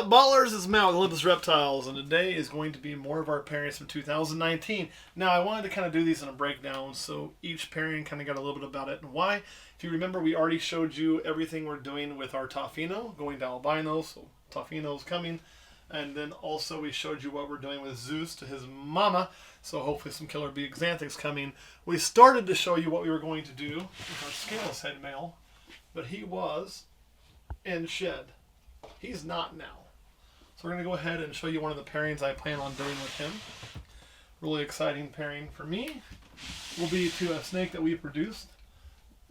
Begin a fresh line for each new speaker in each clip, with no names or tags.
up, ballers? It's Matt with Olympus Reptiles, and today is going to be more of our pairings from 2019. Now, I wanted to kind of do these in a breakdown, so each pairing kind of got a little bit about it and why. If you remember, we already showed you everything we're doing with our Tofino, going to albino, so Tofino's coming. And then also we showed you what we're doing with Zeus to his mama, so hopefully some killer bee xanthics coming. We started to show you what we were going to do with our scaleless head male, but he was in shed. He's not now. So we're going to go ahead and show you one of the pairings I plan on doing with him. Really exciting pairing for me will be to a snake that we produced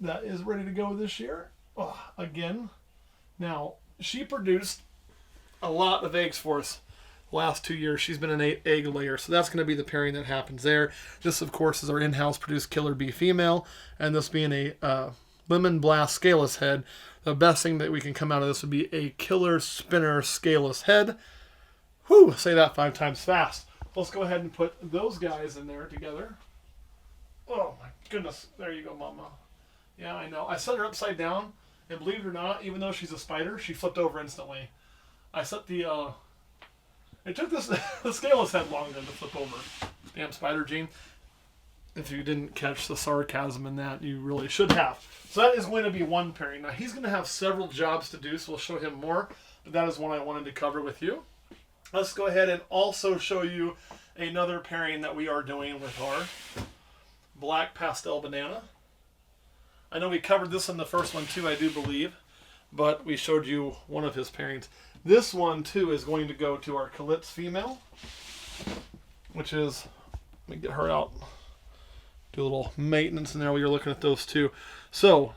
that is ready to go this year. Oh, again. Now, she produced a lot of eggs for us the last 2 years. She's been an egg layer, so that's going to be the pairing that happens there. This, of course, is our in-house produced killer bee female, and this being a lemon blast scaleless head. The best thing that we can come out of this would be a killer spinner scaleless head. Whew, say that 5 times fast. Let's go ahead and put those guys in there together. Oh my goodness, there you go, mama. Yeah, I know. I set her upside down, and believe it or not, even though she's a spider, she flipped over instantly. I set the, it took this, the scaleless head longer to flip over. Damn spider gene. If you didn't catch the sarcasm in that, you really should have. So that is going to be one pairing. Now, he's going to have several jobs to do, so we'll show him more. But that is one I wanted to cover with you. Let's go ahead and also show you another pairing that we are doing with our black pastel banana. I know we covered this in the first one too, I do believe. But we showed you one of his pairings. This one, too, is going to go to our Calitz female, which is, let me get her out. Do a little maintenance in there while you're looking at those two. So,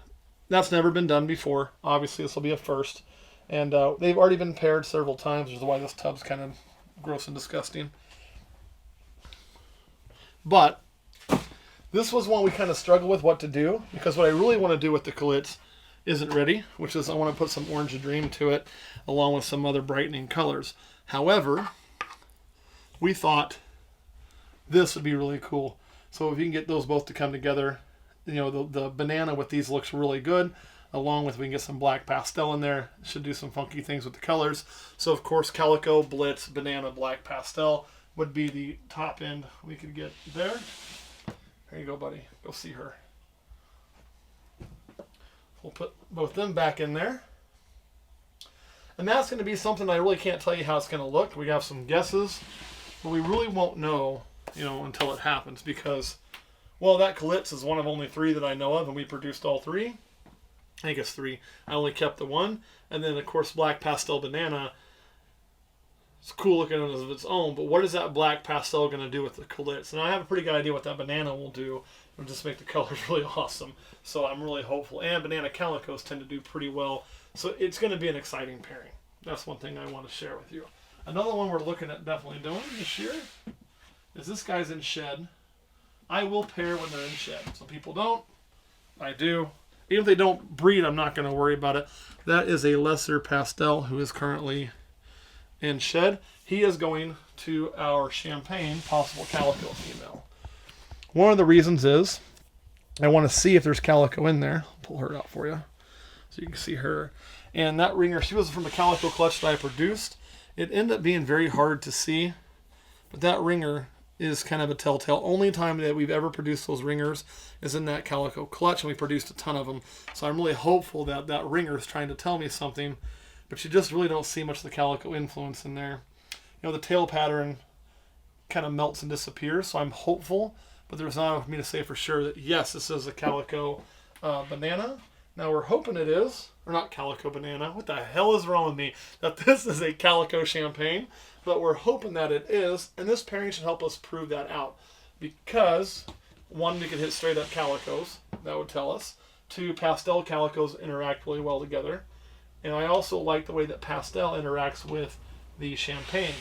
that's never been done before. Obviously, this will be a first. And they've already been paired several times, which is why this tub's kind of gross and disgusting. But, this was one we kind of struggled with what to do, because what I really want to do with the Calitz isn't ready, which is I want to put some Orange Dream to it, along with some other brightening colors. However, we thought this would be really cool. So if you can get those both to come together, you know, the banana with these looks really good, along with we can get some black pastel in there. It should do some funky things with the colors. So of course, calico, blitz, banana, black pastel would be the top end we could get there. There you go, buddy. Go see her. We'll put both them back in there. And that's going to be something I really can't tell you how it's going to look. We have some guesses, but we really won't know, you know, until it happens, because, well, that Calitz is one of only 3 that I know of, and we produced all 3. I think it's 3. I only kept the one. And then, of course, black pastel banana. It's cool looking of its own, but what is that black pastel going to do with the Calitz? And I have a pretty good idea what that banana will do. It'll just make the colors really awesome. So I'm really hopeful. And banana calicos tend to do pretty well. So it's going to be an exciting pairing. That's one thing I want to share with you. Another one we're looking at definitely doing this year is this guy's in shed. I will pair when they're in shed. Some people don't. I do. Even if they don't breed, I'm not going to worry about it. That is a lesser pastel who is currently in shed. He is going to our champagne possible calico female. One of the reasons is I want to see if there's calico in there. I'll pull her out for you so you can see her. And that ringer, she was from a calico clutch that I produced. It ended up being very hard to see, but that ringer is kind of a telltale. Only time that we've ever produced those ringers is in that calico clutch, and we produced a ton of them. So I'm really hopeful that that ringer is trying to tell me something, but you just really don't see much of the calico influence in there. You know, the tail pattern kind of melts and disappears, so I'm hopeful, but there's not enough for me to say for sure that, yes, this is a calico banana. Now we're hoping it is, or not calico banana. What the hell is wrong with me? That this is a calico champagne, but we're hoping that it is, and this pairing should help us prove that out. Because, 1, we could hit straight up calicos, that would tell us. 2, pastel calicos interact really well together. And I also like the way that pastel interacts with the champagne.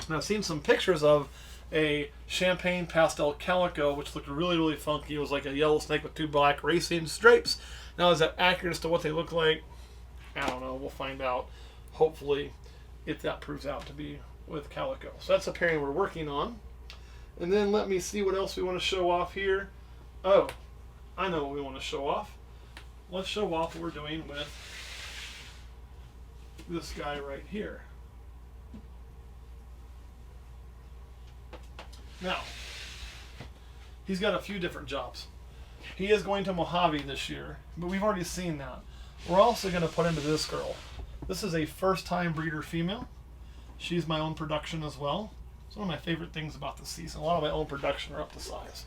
And I've seen some pictures of a champagne pastel calico, which looked really, really funky. It was like a yellow snake with 2 black racing stripes. Now, is that accurate as to what they look like? I don't know. We'll find out, hopefully, if that proves out to be with calico. So that's a pairing we're working on. And then let me see what else we want to show off here. Oh, I know what we want to show off. Let's show off what we're doing with this guy right here. Now, he's got a few different jobs. He is going to Mojave this year, but we've already seen that. We're also going to put into this girl. This is a first-time breeder female. She's my own production as well. It's one of my favorite things about this season. A lot of my own production are up to size.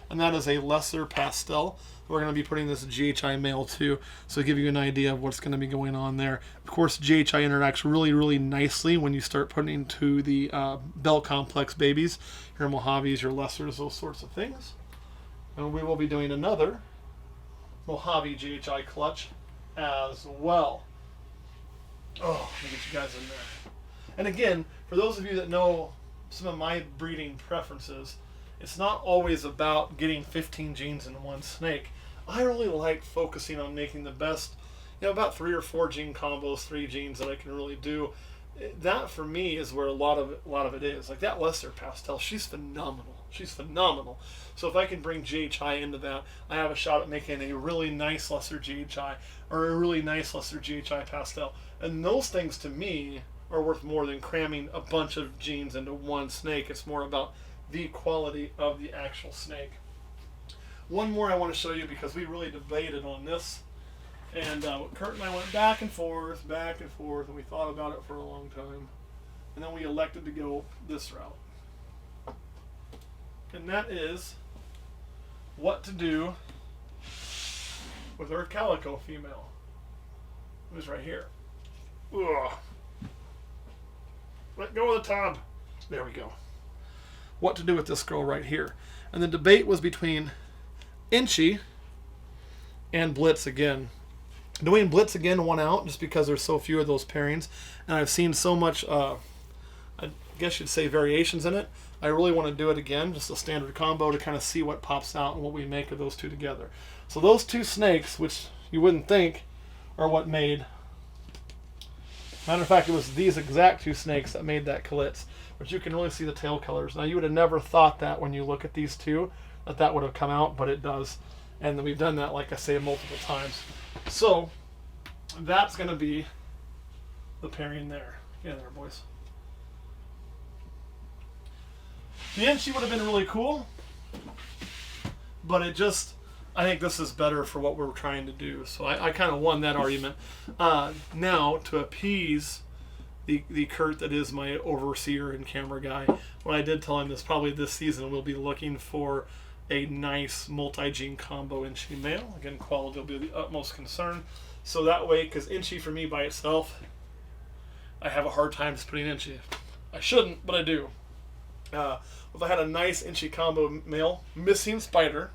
And that is a lesser pastel. We're going to be putting this GHI male too, so to give you an idea of what's going to be going on there. Of course, GHI interacts really, really nicely when you start putting into the Bell Complex babies, your Mojaves, your lessers, those sorts of things. And we will be doing another Mojave GHI clutch as well. Oh, let me get you guys in there. And again, for those of you that know some of my breeding preferences, it's not always about getting 15 genes in one snake. I really like focusing on making the best, about 3 or 4 gene combos, 3 genes that I can really do. That for me is where a lot of it is. Like that lesser pastel, she's phenomenal. She's phenomenal. So if I can bring GHI into that, I have a shot at making a really nice lesser GHI or a really nice lesser GHI pastel. And those things to me are worth more than cramming a bunch of genes into one snake. It's more about the quality of the actual snake. One more I want to show you because we really debated on this. And Kurt and I went back and forth, and we thought about it for a long time. And then we elected to go this route. And that is what to do with our calico female, who's right here. Ugh. Let go of the tub. There we go. What to do with this girl right here. And the debate was between Inchy and Blitz again. Doing Blitz again won out just because there's so few of those pairings. And I've seen so much, I guess you'd say, variations in it. I really want to do it again, just a standard combo to kind of see what pops out and what we make of those two together. So those two snakes, which you wouldn't think, are what made... Matter of fact, it was these exact two snakes that made that Calitz. But you can really see the tail colors. Now, you would have never thought that when you look at these two, that would have come out, but it does. And we've done that, like I say, multiple times. So, that's going to be the pairing there. Get in there, boys. The Inchy would have been really cool, but it just... I think this is better for what we're trying to do. So I kind of won that argument. Now, to appease the Kurt that is my overseer and camera guy, what I did tell him is probably this season we'll be looking for a nice multi-gene combo Inchy male. Again, quality will be the utmost concern. So that way, because Inchy for me by itself, I have a hard time splitting Inchy. I shouldn't, but I do. If I had a nice Inchy combo male, missing spider,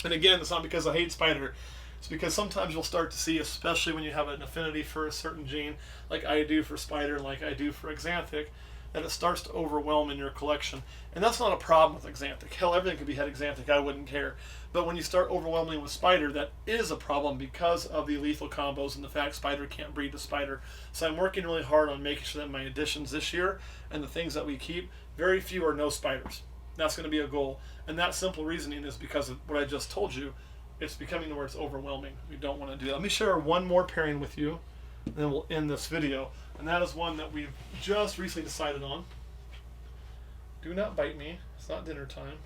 and again, it's not because I hate spider. It's because sometimes you'll start to see, especially when you have an affinity for a certain gene, like I do for spider, like I do for axanthic, that it starts to overwhelm in your collection. And that's not a problem with axanthic. Hell, everything could be head axanthic. I wouldn't care. But when you start overwhelming with spider, that is a problem because of the lethal combos and the fact spider can't breed to spider. So I'm working really hard on making sure that my additions this year and the things that we keep, very few are no spiders. That's going to be a goal. And that simple reasoning is because of what I just told you. It's becoming to where it's overwhelming. We don't want to do that. Let me share one more pairing with you, and then we'll end this video. And that is one that we've just recently decided on. Do not bite me. It's not dinner time.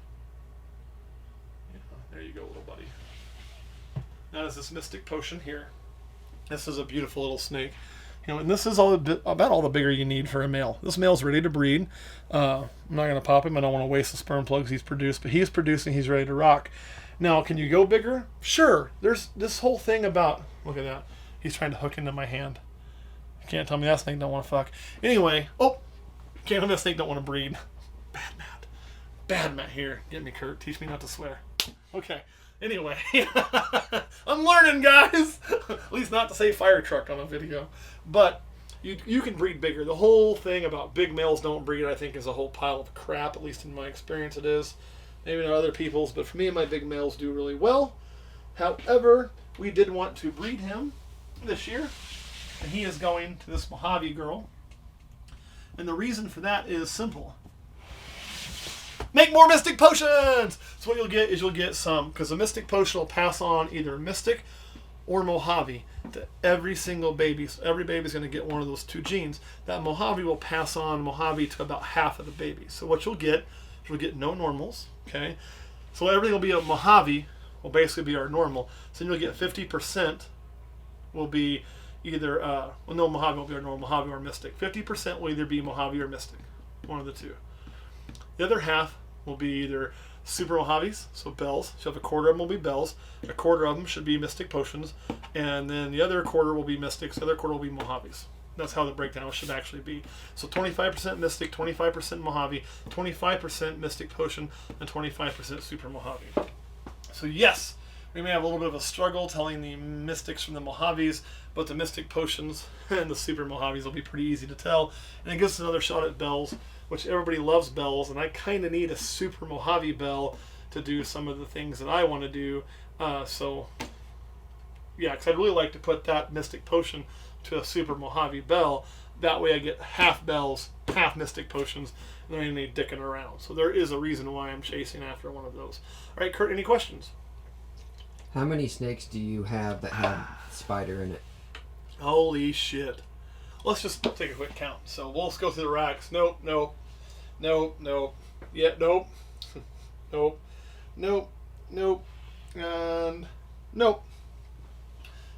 Yeah, there you go, little buddy. That is this Mystic Potion here. This is a beautiful little snake. And this is about all the bigger you need for a male. This male's ready to breed. I'm not going to pop him. I don't want to waste the sperm plugs he's produced. But he's producing. He's ready to rock. Now, can you go bigger? Sure. There's this whole thing about... Look at that. He's trying to hook into my hand. You can't tell me that snake don't want to fuck. Anyway. Oh! Can't tell me that snake don't want to breed. Bad Matt. Bad Matt here. Get me, Kurt. Teach me not to swear. Okay. Anyway, I'm learning, guys. At least not to say fire truck on a video. But you can breed bigger. The whole thing about big males don't breed, I think, is a whole pile of crap. At least in my experience, it is. Maybe not other people's, but for me, my big males do really well. However, we did want to breed him this year, and he is going to this Mojave girl. And the reason for that is simple. Make more Mystic Potions! So what you'll get some, because the Mystic Potion will pass on either Mystic or Mojave to every single baby. So every baby's going to get one of those two genes. That Mojave will pass on Mojave to about half of the baby. So what you'll get, So we get no normals, okay? So everything will be a Mojave, will basically be our normal. So then you'll get 50% will be either, no, Mojave will be our normal, Mojave or Mystic. 50% will either be Mojave or Mystic, one of the two. The other half will be either Super Mojaves, so bells. So a quarter of them will be bells. A quarter of them should be Mystic Potions. And then the other quarter will be Mystics. The other quarter will be Mojaves. That's how the breakdown should actually be. So 25% Mystic, 25% Mojave, 25% Mystic Potion, and 25% Super Mojave. So yes, we may have a little bit of a struggle telling the Mystics from the Mojaves, but the Mystic Potions and the Super Mojaves will be pretty easy to tell. And it gives us another shot at bells, which everybody loves bells, and I kind of need a Super Mojave bell to do some of the things that I want to do. So yeah, because I'd really like to put that Mystic Potion to a Super Mojave bell. That way I get half bells, half Mystic Potions, and there ain't any dicking around. So there is a reason why I'm chasing after one of those. All right, Kurt, any questions?
How many snakes do you have that have spider in it?
Holy shit. Let's just take a quick count. So we'll just go through the racks. Nope, nope, nope, nope. Yeah, nope, nope, nope, nope, and nope,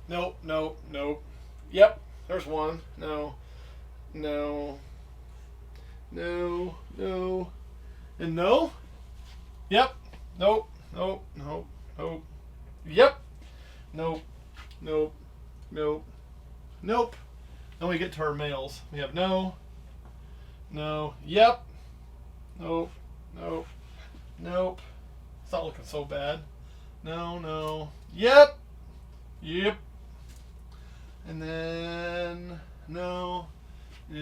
nope, nope, nope. Yep, there's one. No, no, no, no, and no. Yep, nope, nope, nope, nope. Yep, nope, nope, nope, nope. Then we get to our males. We have no, no, yep, nope, nope, nope. It's not looking so bad. No, no, yep, yep. And then no, no,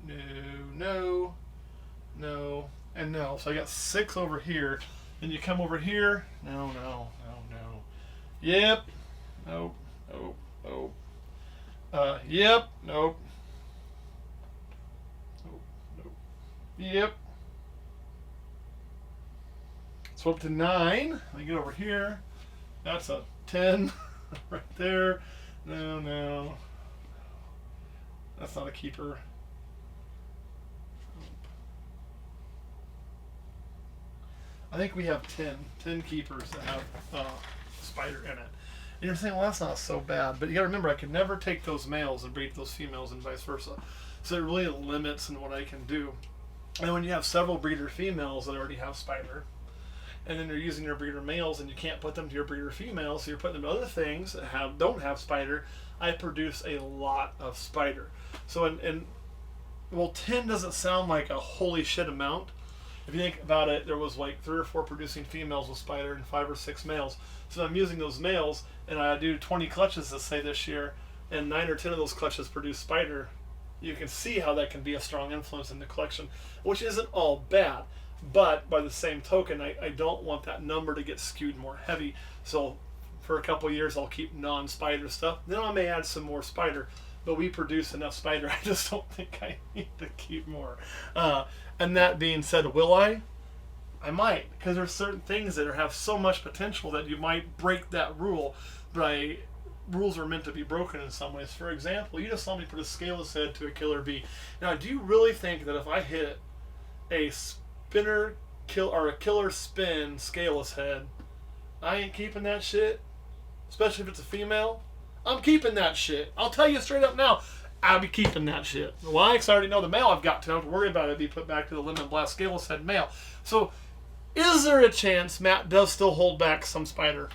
no, no, no, and no. So I got 6 over here. Then you come over here. No, no, no, no. Yep. Nope. Nope. Nope. Yep. Nope. Nope. Nope. Yep. So up to 9. I get over here. That's a 10 right there. No, no. That's not a keeper. I think we have 10 keepers that have spider in it. And you're saying, well, that's not so bad. But you got to remember, I could never take those males and breed those females and vice versa. So it really limits in what I can do. And when you have several breeder females that already have spider, and then you're using your breeder males and you can't put them to your breeder females, so you're putting them to other things that don't have spider, I produce a lot of spider. So, well, 10 doesn't sound like a holy shit amount. If you think about it, there was like 3 or 4 producing females with spider and 5 or 6 males. So I'm using those males, and I do 20 clutches, let's say, this year, and 9 or 10 of those clutches produce spider. You can see how that can be a strong influence in the collection, which isn't all bad. But by the same token, I don't want that number to get skewed more heavy. So for a couple of years, I'll keep non-spider stuff. Then I may add some more spider. But we produce enough spider, I just don't think I need to keep more. And that being said, will I? I might, because there's certain things that have so much potential that you might break that rule. But rules are meant to be broken in some ways. For example, you just saw me put a scaleless head to a killer bee. Now, do you really think that if I hit a a killer spin scaleless head, I ain't keeping that shit? Especially if it's a female? I'm keeping that shit. I'll tell you straight up now, I'll be keeping that shit. Why? Because I already know the male I've got to. I don't have to worry about it. It'll be put back to the lemon blast scaleless head male. So, is there a chance Matt does still hold back some spider?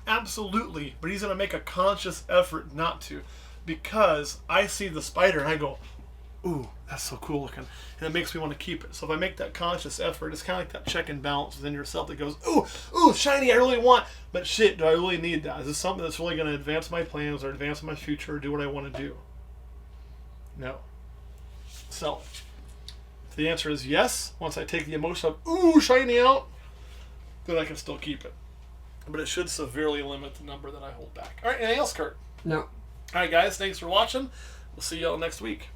Absolutely. But he's going to make a conscious effort not to. Because I see the spider and I go, ooh, that's so cool looking. And it makes me want to keep it. So if I make that conscious effort, it's kind of like that check and balance within yourself that goes, ooh, shiny, I really want. But shit, do I really need that? Is this something that's really going to advance my plans or advance my future or do what I want to do? No. Sell it. If the answer is yes, once I take the emotion of, ooh, shiny out, then I can still keep it. But it should severely limit the number that I hold back. All right, anything else, Kurt?
No.
All right, guys, thanks for watching. We'll see you all next week.